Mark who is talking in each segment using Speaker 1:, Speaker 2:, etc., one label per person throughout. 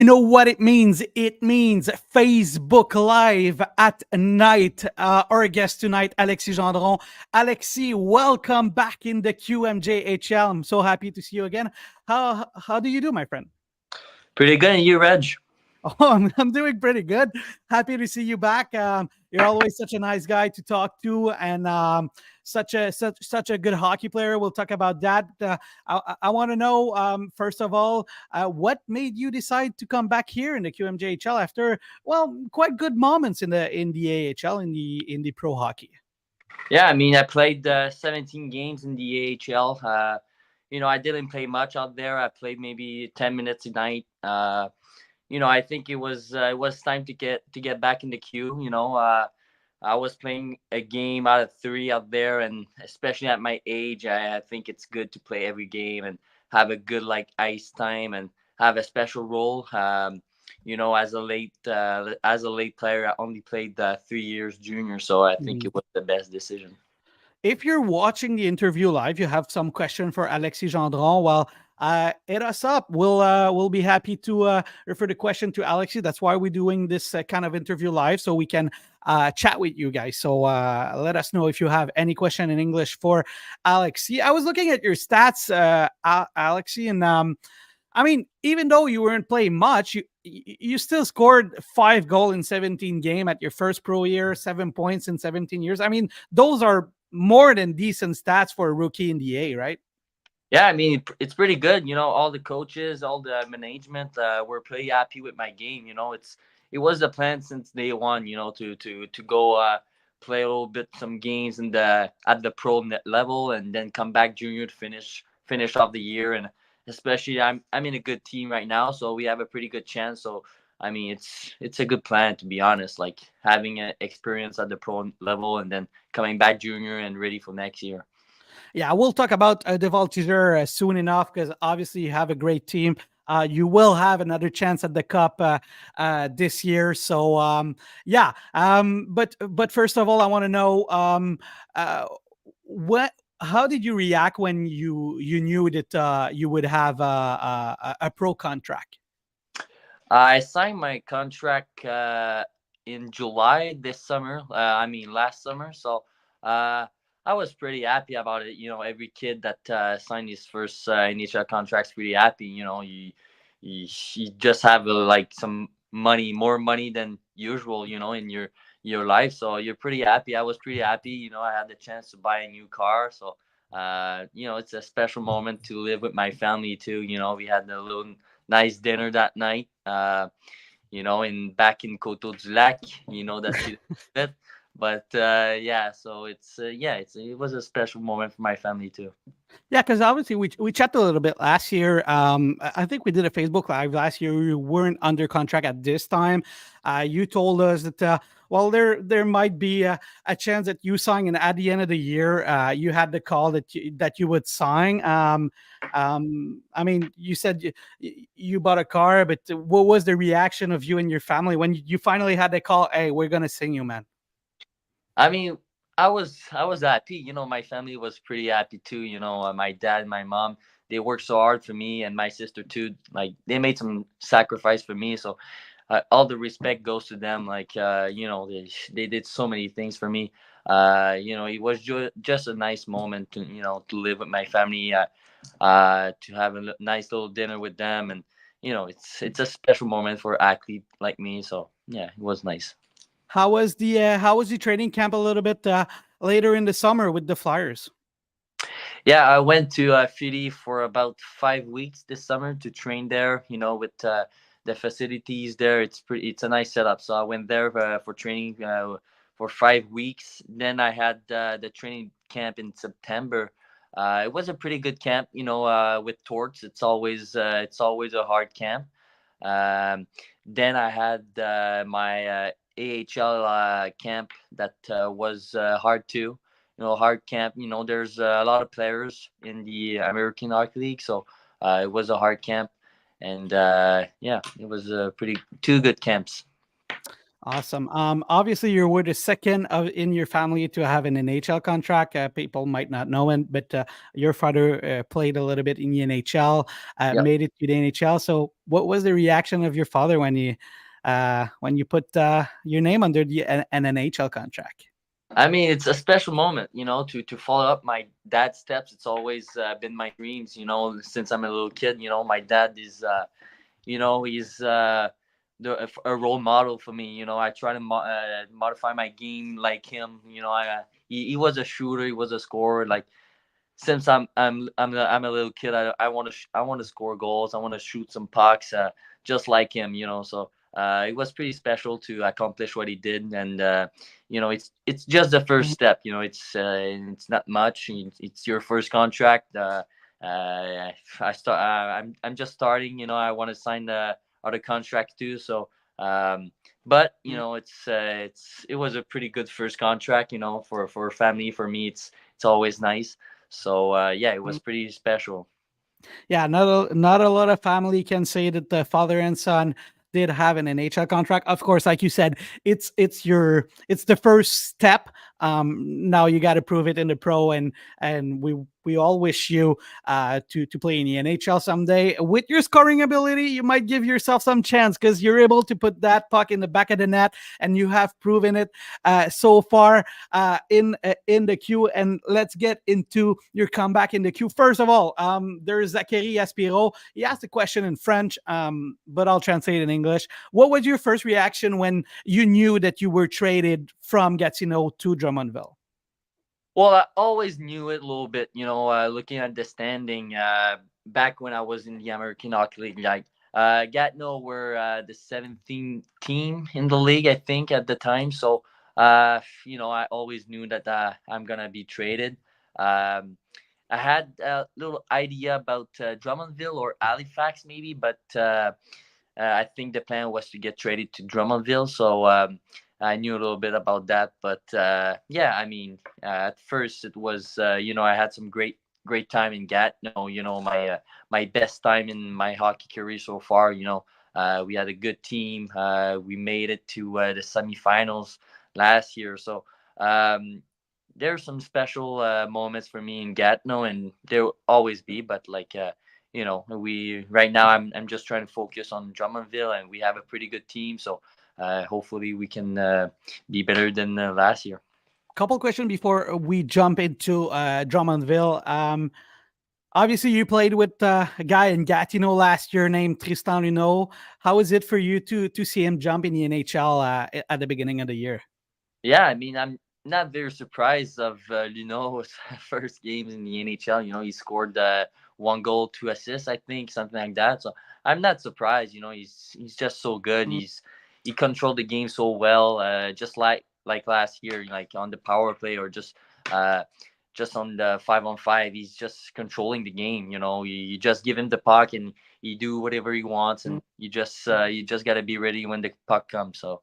Speaker 1: You know what it means? It means Facebook Live at night. Our guest tonight, Alexis Gendron. Alexis, welcome back in the QMJHL. I'm so happy to see you again. How do you do, my friend?
Speaker 2: Pretty good, and you, Reg?
Speaker 1: Oh, I'm doing pretty good. Happy to see you back. You're always such a nice guy to talk to, and such a good hockey player. We'll talk about that. I want to know, first of all, what made you decide to come back here in the QMJHL after, well, quite good moments in the AHL, in the pro hockey.
Speaker 2: Yeah, I mean, I played 17 games in the AHL. I didn't play much out there. I played maybe 10 minutes a night. I think it was time to get back in the queue. I was playing a game out of three out there, and especially at my age, I think it's good to play every game and have a good ice time and have a special role. As a late player, I only played 3 years junior, so I think it was the best decision.
Speaker 1: If you're watching the interview live, you have some question for Alexis Gendron, well, hit us up. We'll be happy to refer the question to Alexis. That's why we're doing this kind of interview live, so we can chat with you guys. So let us know if you have any question in English for Alexis. I was looking at your stats, Alexis, and I mean, even though you weren't playing much, you still scored 5 goals in 17 game at your first pro year, 7 points in 17 years. I mean, those are more than decent stats for a rookie in the A, right?
Speaker 2: Yeah, I mean, it's pretty good. All the coaches, all the management were pretty happy with my game. It was the plan since day one. To go play a little bit some games at the pro net level, and then come back junior to finish off the year. And especially, I'm in a good team right now, so we have a pretty good chance. So I mean, it's a good plan, to be honest. Like having an experience at the pro level, and then coming back junior and ready for next year.
Speaker 1: Yeah, we'll talk about the Voltigeurs soon enough because obviously you have a great team. You will have another chance at the cup this year. So yeah, but first of all, I want to know uh, what. How did you react when you knew that you would have a pro contract?
Speaker 2: I signed my contract in July this summer. I mean, last summer. So uh, I was pretty happy about it. Every kid that signed his first initial contract's pretty happy. You just have some money, more money than usual. In your life, so you're pretty happy. I was pretty happy. I had the chance to buy a new car, so it's a special moment to live with my family too. We had a little nice dinner that night. In back in Coteau du Lac, that you did. But yeah, so it was a special moment for my family too.
Speaker 1: Yeah, because obviously we chatted a little bit last year. I think we did a Facebook Live last year. You weren't under contract at this time. You told us that well, there might be a chance that you sign, and at the end of the year, you had the call that you would sign. I mean, you said you bought a car, but what was the reaction of you and your family when you finally had the call? Hey, we're gonna sing you, man.
Speaker 2: I mean, I was happy. My family was pretty happy too. My dad and my mom, they worked so hard for me, and my sister too. Like they made some sacrifice for me. So all the respect goes to them. They did so many things for me. It was just a nice moment to live with my family, to have a nice little dinner with them, and it's a special moment for athlete like me. So yeah, it was nice.
Speaker 1: How was the training camp a little bit later in the summer with the Flyers?
Speaker 2: Yeah, I went to Philly for about 5 weeks this summer to train there. With the facilities there, it's a nice setup. So I went there for training for 5 weeks. Then I had the training camp in September. It was a pretty good camp. With Torts, it's always a hard camp. Um, then I had my AHL camp that was hard too. Hard camp. There's a lot of players in the American Hockey League, so it was a hard camp, and yeah, it was pretty two good camps.
Speaker 1: Awesome. Obviously, you were the second in your family to have an NHL contract. People might not know it, but your father played a little bit in the NHL,
Speaker 2: Yep.
Speaker 1: made it to the NHL. So, what was the reaction of your father when you put your name under an NHL contract?
Speaker 2: I mean, it's a special moment, to follow up my dad's steps. It's always been my dreams, since I'm a little kid. My dad is, he's a role model for me. I try to modify my game like him. He was a shooter, he was a scorer. Like since I'm a little kid, I want to score goals. I want to shoot some pucks, just like him. So it was pretty special to accomplish what he did, and it's just the first step. It's not much. It's your first contract. I'm just starting. I want to sign the other contract too. So. But it was a pretty good first contract. For a family, for me, it's always nice. So yeah, it was pretty special.
Speaker 1: Yeah, not a lot of family can say that the father and son did have an NHL contract. Of course, like you said, it's the first step. Now you got to prove it in the pro, and we all wish you to play in the NHL someday. With your scoring ability, you might give yourself some chance because you're able to put that puck in the back of the net, and you have proven it so far in the queue. And let's get into your comeback in the queue. First of all, there's Zachary Aspiro. He asked a question in French, but I'll translate in English. What was your first reaction when you knew that you were traded from Gatineau to Drummondville?
Speaker 2: Well, I always knew it a little bit. Looking at the standing back when I was in the American Hockey League, like Gatineau were the 17th team in the league, I think, at the time. So I always knew that I'm gonna be traded. Um, I had a little idea about Drummondville or Halifax, maybe, but I think the plan was to get traded to Drummondville. So I knew a little bit about that. But yeah, I mean, at first it was, I had some great time in Gatineau. My best time in my hockey career so far. We had a good team. We made it to the semifinals last year. So there's some special moments for me in Gatineau, and there will always be. But like we right now, I'm just trying to focus on Drummondville, and we have a pretty good team. So hopefully we can be better than last year.
Speaker 1: Couple questions before we jump into Drummondville. Obviously, you played with a guy in Gatineau last year named Tristan Luneau. How is it for you to see him jump in the NHL at the beginning of the year?
Speaker 2: Yeah, I mean, I'm not very surprised of Luno's first games in the NHL. He scored 1 goal, 2 assists, I think, something like that. So I'm not surprised. He's just so good. He controlled the game so well, just like last year, like on the power play or uh, just on the 5-on-5. He's just controlling the game. You just give him the puck and he do whatever he wants, and you just gotta be ready when the puck comes. So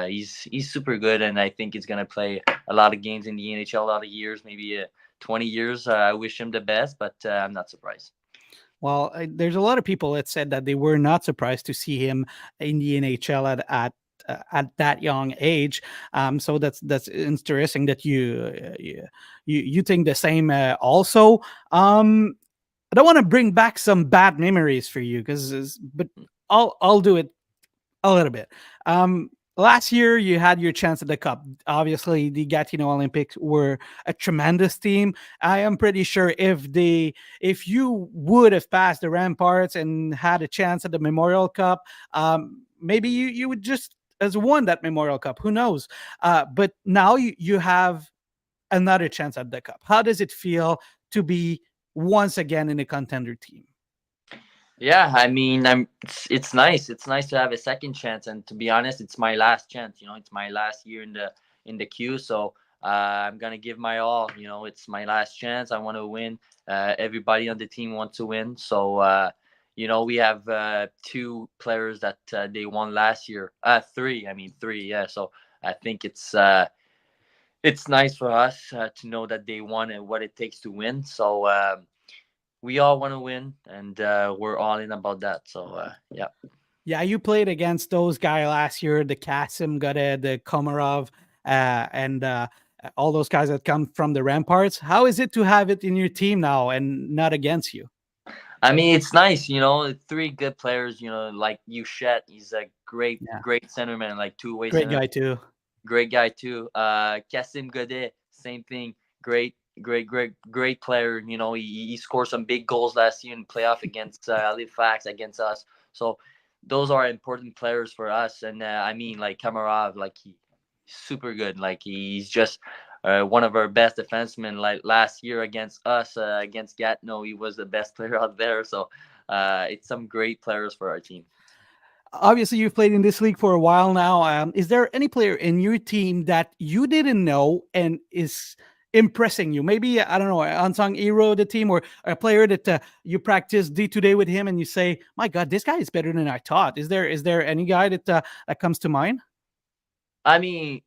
Speaker 2: he's super good, and I think he's gonna play a lot of games in the NHL, a lot of years, maybe 20 years. I wish him the best, but I'm not surprised.
Speaker 1: Well, there's a lot of people that said that they were not surprised to see him in the NHL at that young age. So that's interesting that you think the same also. I don't want to bring back some bad memories for you but I'll do it a little bit. Last year, you had your chance at the cup. Obviously, the Gatineau Olympics were a tremendous team. I am pretty sure if you would have passed the ramparts and had a chance at the Memorial Cup, maybe you would just as won that Memorial Cup. Who knows? But now you have another chance at the cup. How does it feel to be once again in a contender team?
Speaker 2: Yeah, I mean, it's nice. It's nice to have a second chance, and to be honest, it's my last chance. It's my last year in the queue, so I'm gonna give my all. It's my last chance. I want to win. Everybody on the team wants to win, so we have two players that they won last year. Three, I mean three. Yeah, so I think it's nice for us to know that they won and what it takes to win. So. We all want to win, and we're all in about that. So yeah.
Speaker 1: Yeah, you played against those guys last year, the Kasim Gade, the Komarov, and all those guys that come from the Ramparts. How is it to have it in your team now and not against you?
Speaker 2: I mean, it's nice, three good players, like Ushet, he's a
Speaker 1: Yeah,
Speaker 2: great centerman, like two-way
Speaker 1: great
Speaker 2: center,
Speaker 1: guy too.
Speaker 2: great guy too. Kasim Godet, same thing, great player. He scored some big goals last year in playoff against Halifax, against us. So those are important players for us. And I mean, like Kamarov, like he super good. Like he's just one of our best defensemen. Like last year against us, against Gatineau, he was the best player out there. So it's some great players for our team.
Speaker 1: Obviously, you've played in this league for a while now. Is there any player in your team that you didn't know and is impressing you? Maybe, I don't know, an unsung hero of the team, or a player that you practice day to day with him and you say, my God, this guy is better than I thought. Is there any guy that comes to mind?
Speaker 2: I mean,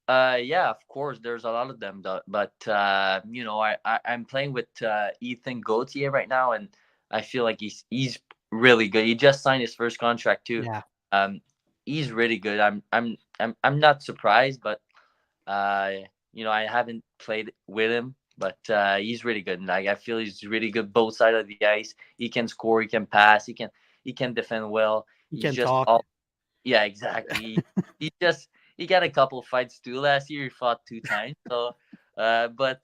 Speaker 2: yeah, of course, there's a lot of them, but I'm playing with Ethan Gauthier right now, and I feel like he's really good. He just signed his first contract too.
Speaker 1: Yeah,
Speaker 2: Um, he's really good. I'm not surprised, but uh, I haven't played with him, but he's really good. Like I feel he's really good both sides of the ice. He can score, he can pass, he can defend well.
Speaker 1: he
Speaker 2: He's
Speaker 1: can
Speaker 2: just
Speaker 1: talk.
Speaker 2: all yeah, exactly. He just he got a couple fights too last year. He fought two times. So, but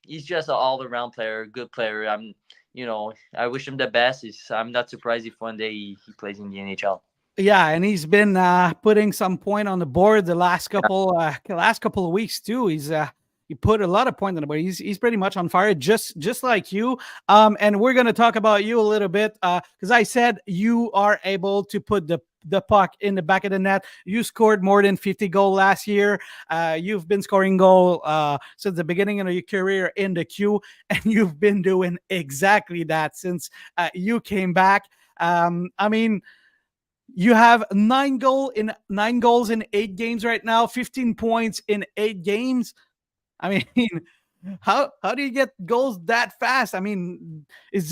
Speaker 2: he's just an all around player, good player. I wish him the best. I'm not surprised if one day he plays in the NHL.
Speaker 1: Yeah, and he's been putting some point on the board the last couple of weeks too. He put a lot of point on the board. He's pretty much on fire, just like you. And we're gonna talk about you a little bit because I said you are able to put the puck in the back of the net. You scored more than 50 goal last year. You've been scoring goal since the beginning of your career in the Q, and you've been doing exactly that since you came back. I mean, you have nine goals in 8 games right now, 15 points in 8 games. I mean, how do you get goals that fast? I mean, is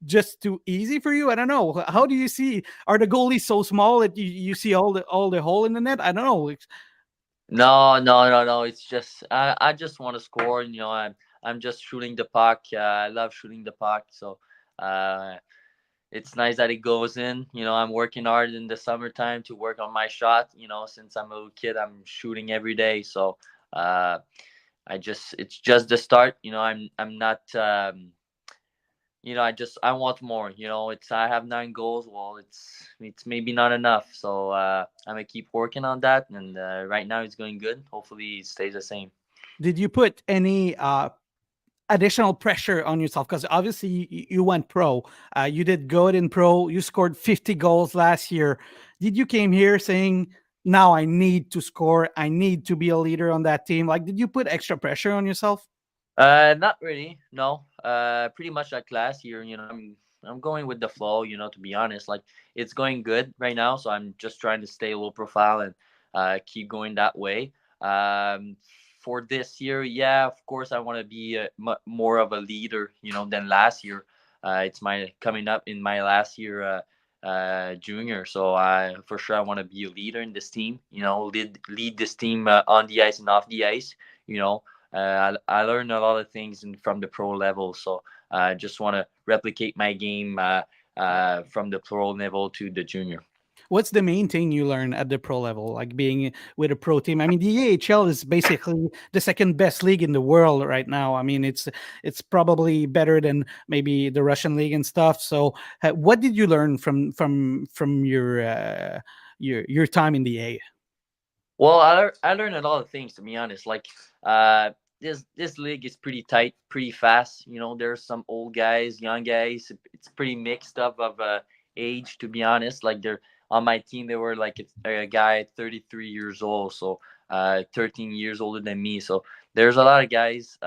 Speaker 1: just too easy for you? I don't know. How do you see? Are the goalies so small that you see all the hole in the net? I don't know.
Speaker 2: No, no, no, no. It's just I just want to score. I'm just shooting the puck. I love shooting the puck. So uh, it's nice that it goes in. I'm working hard in the summertime to work on my shot. Since I'm a little kid, I'm shooting every day. So uh, it's just the start. I'm not. I want more. It's I have 9 goals. Well, it's maybe not enough. So I'm gonna keep working on that. And right now it's going good. Hopefully it stays the same.
Speaker 1: Did you put any additional pressure on yourself? Because obviously you went pro. You did good in pro. You scored 50 goals last year. Did you came here saying, now I need to score, I need to be a leader on that team? Like, did you put extra pressure on yourself?
Speaker 2: Not really. No. Pretty much like last year. I'm going with the flow. To be honest, like it's going good right now. So I'm just trying to stay low profile and keep going that way. For this year, yeah, of course, I want to be more of a leader. Than last year. It's my coming up in my last year. Junior, so I for sure I want to be a leader in this team. Lead this team on the ice and off the ice. You know, I learned a lot of things from the pro level, so I just want to replicate my game from the pro level to the junior.
Speaker 1: What's the main thing you learn at the pro level, like being with a pro team? I mean, the AHL is basically the second best league in the world right now. I mean, it's probably better than maybe the Russian league and stuff. So, what did you learn from your time in the A?
Speaker 2: Well, I learned a lot of things, to be honest. Like uh, this league is pretty tight, pretty fast. There's some old guys, young guys. It's pretty mixed up of age, to be honest. Like they're on my team, they were like a guy 33 years old, so 13 years older than me. So there's a lot of guys.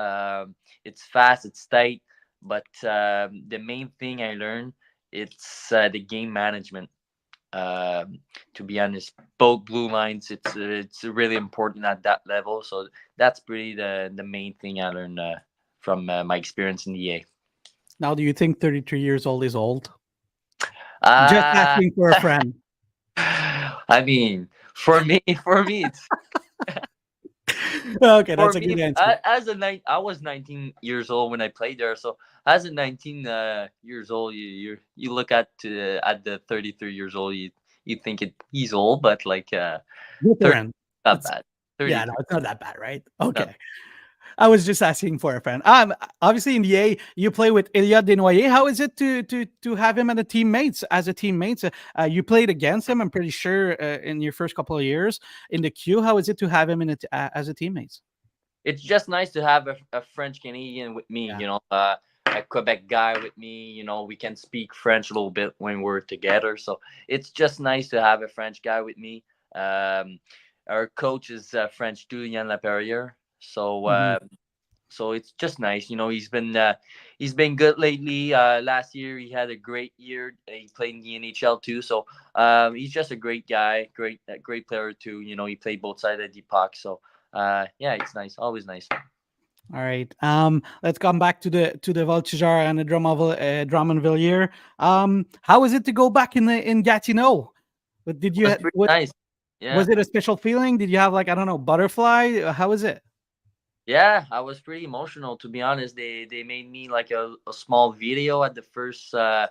Speaker 2: It's fast, it's tight, but the main thing I learned it's the game management. To be honest, both blue lines. It's really important at that level. So that's pretty the main thing I learned from my experience in the A.
Speaker 1: Now, do you think 33 years old is old? Just
Speaker 2: Uh
Speaker 1: asking for a friend.
Speaker 2: I mean, for me, for me, it's
Speaker 1: Okay,
Speaker 2: for
Speaker 1: that's a
Speaker 2: me
Speaker 1: good answer.
Speaker 2: as a night. I was 19 years old when I played there. So as a 19 years old, you look at the 33 years old, you think he's old, but like 30
Speaker 1: Veteran.
Speaker 2: not
Speaker 1: It's
Speaker 2: bad.
Speaker 1: Yeah, no,
Speaker 2: 33.
Speaker 1: it's not that bad, right?
Speaker 2: Not
Speaker 1: Okay. I was just asking for a friend. Obviously in the A, you play with Eliot Desnoyers. How is it to have him and a teammates as a teammate? You played against him, I'm pretty sure, in your first couple of years in the Q. How is it to have him as a teammate?
Speaker 2: It's just nice to have a French Canadian with me,
Speaker 1: Yeah.
Speaker 2: a Quebec guy with me. We can speak French a little bit when we're together. So it's just nice to have a French guy with me. Um, our coach is French too, Yann Laperriere. So
Speaker 1: Mhm.
Speaker 2: so it's just nice. He's been good lately. Last year he had a great year. He played in the NHL too. So he's just a great guy, great player too. He played both sides of the puck. So yeah, it's nice. Always nice.
Speaker 1: All right. Let's come back to the Voltigeurs and the Drummondville year. How is it to go back in Gatineau? But did
Speaker 2: It
Speaker 1: you
Speaker 2: was pretty
Speaker 1: what
Speaker 2: nice. Yeah.
Speaker 1: was it a special feeling? Did you have, like, I don't know, butterfly? How is it?
Speaker 2: Yeah, I was pretty emotional to be honest. They made me like a small video at the first for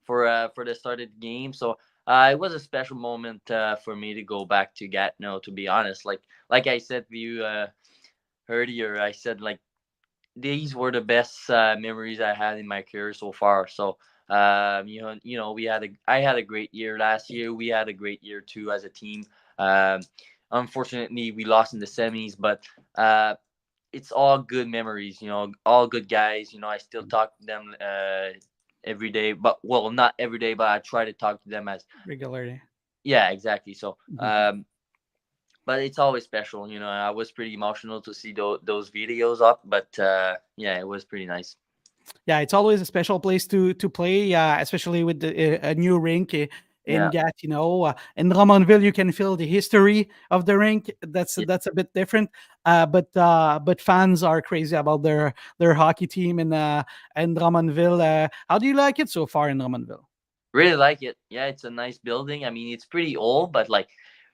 Speaker 2: the start of the game. So it was a special moment for me to go back to Gatineau. To be honest, like I said to you earlier, I said like these were the best memories I had in my career so far. So I had a great year last year. We had a great year too as a team. Um, Unfortunately, we lost in the semis, but it's all good memories. All good guys. I still talk to them every day, but well, not every day, but I try to talk to them as
Speaker 1: Regularly.
Speaker 2: yeah, exactly. So
Speaker 1: Mhm.
Speaker 2: but it's always special. I was pretty emotional to see those videos up, but yeah, it was pretty nice.
Speaker 1: Yeah, it's always a special place to play, especially with a new rink in
Speaker 2: Yeah,
Speaker 1: Gatineau. In Drummondville, you can feel the history of the rink. That's
Speaker 2: yeah,
Speaker 1: that's a bit different, but fans are crazy about their hockey team in Drummondville. How do you like it so far in Drummondville?
Speaker 2: really like it. Yeah, it's a nice building. I mean, it's pretty old, but like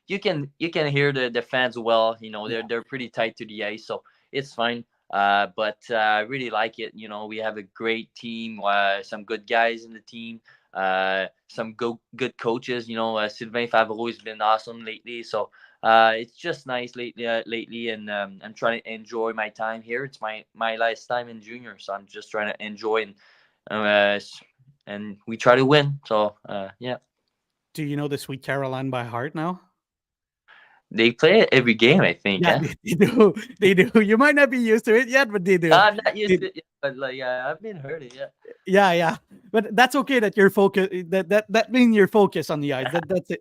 Speaker 2: you can hear the fans well. They're pretty tight to the ice, so it's fine. But I really like it. We have a great team, some good guys in the team, some good coaches. Sylvain Favreau has been awesome lately, so it's just nice lately, and I'm trying to enjoy my time here. It's my last time in junior, so I'm just trying to enjoy uh, and we try to win. So yeah,
Speaker 1: Do you know the Sweet Caroline by heart now?
Speaker 2: they play it every game. I think.
Speaker 1: Yeah,
Speaker 2: Yeah,
Speaker 1: they do. They do. You might not be used to it yet, but they do.
Speaker 2: I'm not used
Speaker 1: They,
Speaker 2: to it, yet, but like I've been heard it. Yeah,
Speaker 1: Yeah, yeah. But that's okay that you're focus that means you're focused on the ice.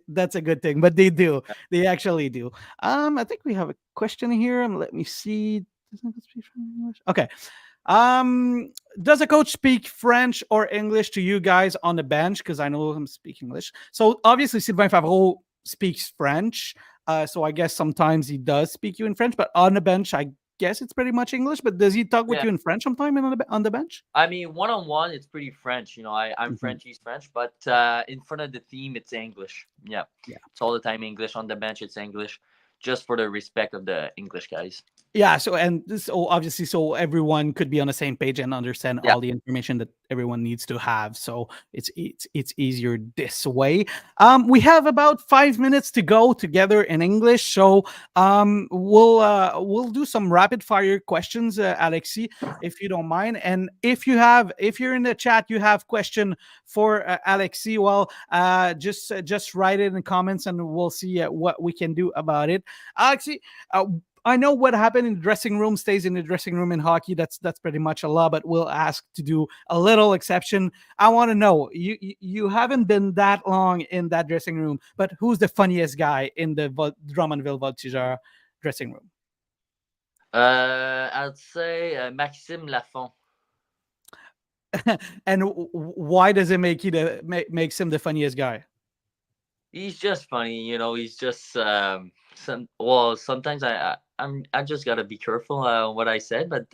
Speaker 1: That's a good thing. But they do. They actually do. I think we have a question here. Let me see. Doesn't it speak English? Okay. Does a coach speak French or English to you guys on the bench? Because I know him speak English. So obviously Sylvain Favreau speaks French. So I guess sometimes he does speak you in French, but on the bench, I guess it's pretty much English. But does he talk with
Speaker 2: yeah.
Speaker 1: you in French sometime on the bench?
Speaker 2: I mean, one on one, it's pretty French. I'm
Speaker 1: Mhm.
Speaker 2: French, he's French, but in front of the team, it's English. Yeah,
Speaker 1: Yeah.
Speaker 2: it's all the time English. On the bench, it's English, just for the respect of the English guys.
Speaker 1: Yeah, so and this, so obviously, so everyone could be on the same page and understand
Speaker 2: Yeah,
Speaker 1: all the information that everyone needs to have. So it's easier this way. We have about 5 minutes to go together in English. So we'll do some rapid fire questions, Alexis, if you don't mind. And if you're in the chat, you have question for Alexis. Well, just write it in the comments, and we'll see what we can do about it. Alexis, uh, I know what happened in the dressing room stays in the dressing room in hockey. That's pretty much a law, but we'll ask to do a little exception. I want to know, you haven't been that long in that dressing room, but who's the funniest guy in the Drummondville Voltigeurs dressing room?
Speaker 2: I'd say Maxime Lafont.
Speaker 1: And why does it make makes him the funniest guy?
Speaker 2: He's just funny. He's just sometimes I just gotta be careful what I said, but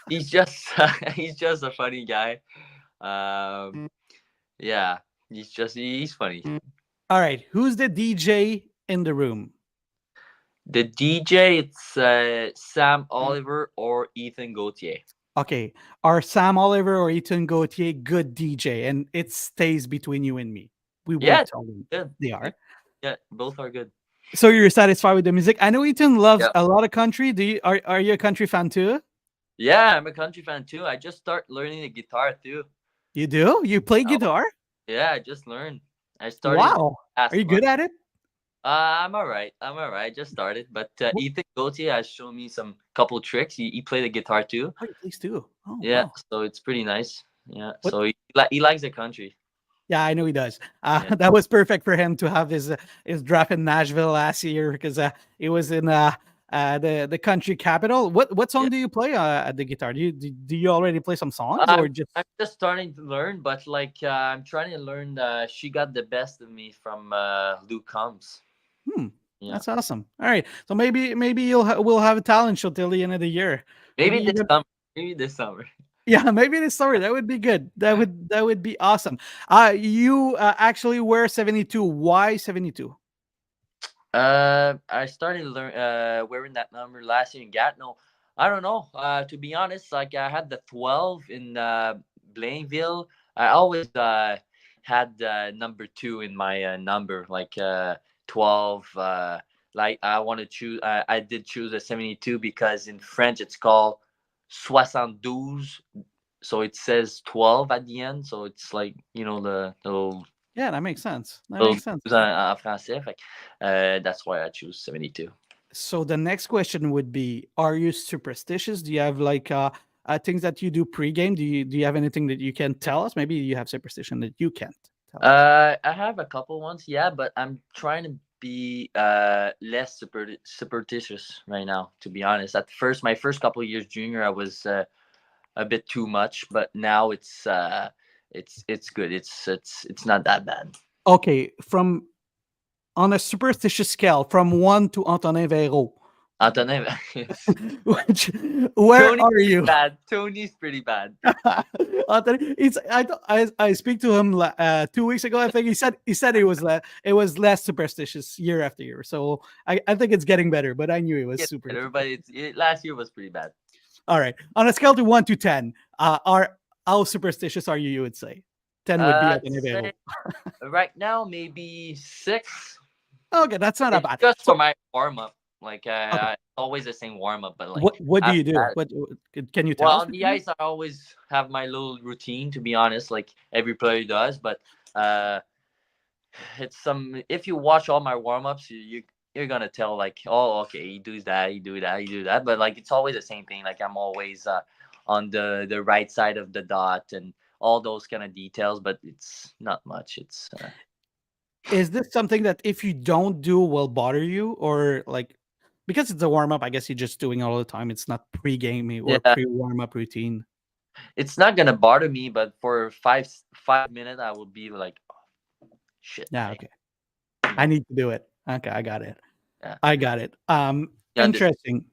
Speaker 2: he's just he's just a funny guy. Um, yeah, he's funny.
Speaker 1: All right, who's the DJ in the room?
Speaker 2: The DJ, it's Sam Oliver or Ethan Gauthier.
Speaker 1: Okay, are Sam Oliver or Ethan Gauthier good DJ? And it stays between you and me. We
Speaker 2: Yeah,
Speaker 1: won't tell them
Speaker 2: good.
Speaker 1: they are.
Speaker 2: Yeah, both are good.
Speaker 1: So you're satisfied with the music? I know Ethan loves
Speaker 2: Yeah.
Speaker 1: a lot of country. Do you are you a country fan too?
Speaker 2: Yeah, I'm a country fan too. I just start learning the guitar too.
Speaker 1: You do? You play
Speaker 2: Oh,
Speaker 1: guitar?
Speaker 2: yeah, I just learned. I started
Speaker 1: Wow. Are
Speaker 2: last
Speaker 1: you
Speaker 2: month.
Speaker 1: good at it?
Speaker 2: I'm alright. I'm alright. I just started, but Ethan Gauthier has shown me some couple tricks. He played the guitar too.
Speaker 1: Oh, you plays too. Oh,
Speaker 2: Yeah,
Speaker 1: wow.
Speaker 2: so it's pretty nice. Yeah,
Speaker 1: What?
Speaker 2: so he likes the country.
Speaker 1: Yeah, I know he does.
Speaker 2: Yeah,
Speaker 1: That was perfect for him to have his draft in Nashville last year because he was in the country capital. What
Speaker 2: yeah.
Speaker 1: song do you play at the guitar? Do you already play some songs or just?
Speaker 2: I'm just starting to learn, but like I'm trying to learn. She got the best of me from Luke Combs.
Speaker 1: Hmm,
Speaker 2: Yeah,
Speaker 1: that's awesome. All right, so maybe we'll have a talent show till the end of the year. Maybe
Speaker 2: maybe this
Speaker 1: even
Speaker 2: summer. Maybe this summer.
Speaker 1: yeah, maybe this summer. That would be good. That would be awesome. You actually wear 72. Why 72?
Speaker 2: I started wearing that number last year in Gatineau. I don't know. To be honest, like I had the 12 in Blainville. I always had number 2 in my number, like 12. Like I want to choose. I did choose a 72 because in French it's called 72. So it says 12 at the end. So it's like the little
Speaker 1: Yeah, that makes sense. That
Speaker 2: little
Speaker 1: makes sense.
Speaker 2: en français. That's why I choose 72.
Speaker 1: So the next question would be: are you superstitious? Do you have like things that you do pre-game? Do you have anything that you can tell us? Maybe you have superstition that you can't tell us.
Speaker 2: I have a couple ones, yeah, but I'm trying to be less superstitious right now. To be honest, at first, my first couple of years junior, I was a bit too much, but now it's good. It's not that bad.
Speaker 1: Okay, from on a superstitious scale, from 1 to Antonin Véro,
Speaker 2: Antonin,
Speaker 1: which where
Speaker 2: Tony's
Speaker 1: are you?
Speaker 2: bad. Tony's pretty bad.
Speaker 1: Anthony, I speak to him 2 weeks ago. I think he said it was less superstitious year after year. So I think it's getting better, but I knew it was
Speaker 2: Yeah,
Speaker 1: super.
Speaker 2: everybody. Last year was pretty bad.
Speaker 1: All right, on a scale to 1 to 10, are how superstitious are you? You would say 10 would be
Speaker 2: I'd
Speaker 1: Anthony Véro.
Speaker 2: say right now maybe 6.
Speaker 1: Okay, that's not that
Speaker 2: It's
Speaker 1: bad.
Speaker 2: just for
Speaker 1: So
Speaker 2: my warm up. Like
Speaker 1: okay,
Speaker 2: always the same warm up, but like
Speaker 1: what do you
Speaker 2: after
Speaker 1: do?
Speaker 2: that,
Speaker 1: What can you
Speaker 2: well,
Speaker 1: tell us?
Speaker 2: on the ice, I always have my little routine. To be honest, like every player does, but uh, it's some. If you watch all my warm ups, you're gonna tell like, oh, okay, he does that, he do that, he do that, but like it's always the same thing. Like I'm always on the right side of the dot and all those kind of details, but it's not much. It's
Speaker 1: Is this something that if you don't do will bother you, or like because it's a warm up? I guess you're just doing it all the time. It's not pre-gaming or
Speaker 2: yeah,
Speaker 1: pre warm up routine.
Speaker 2: it's not gonna bother me, but for 5 minutes, I will be like, oh, shit,
Speaker 1: Yeah,
Speaker 2: like,
Speaker 1: okay.
Speaker 2: you
Speaker 1: I
Speaker 2: know,
Speaker 1: need to do it. Okay, I got it.
Speaker 2: yeah,
Speaker 1: I got it.
Speaker 2: you understand.
Speaker 1: Interesting.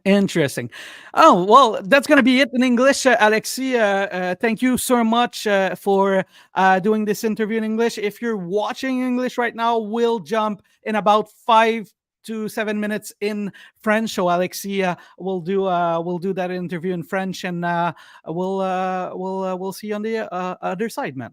Speaker 1: Interesting. Oh, well, that's going to be it in English. Alexis, thank you so much for doing this interview in English. If you're watching English right now, we'll jump in about 5 to 7 minutes in French. So Alexis we'll do that interview in French, and we'll see you on the other side, man.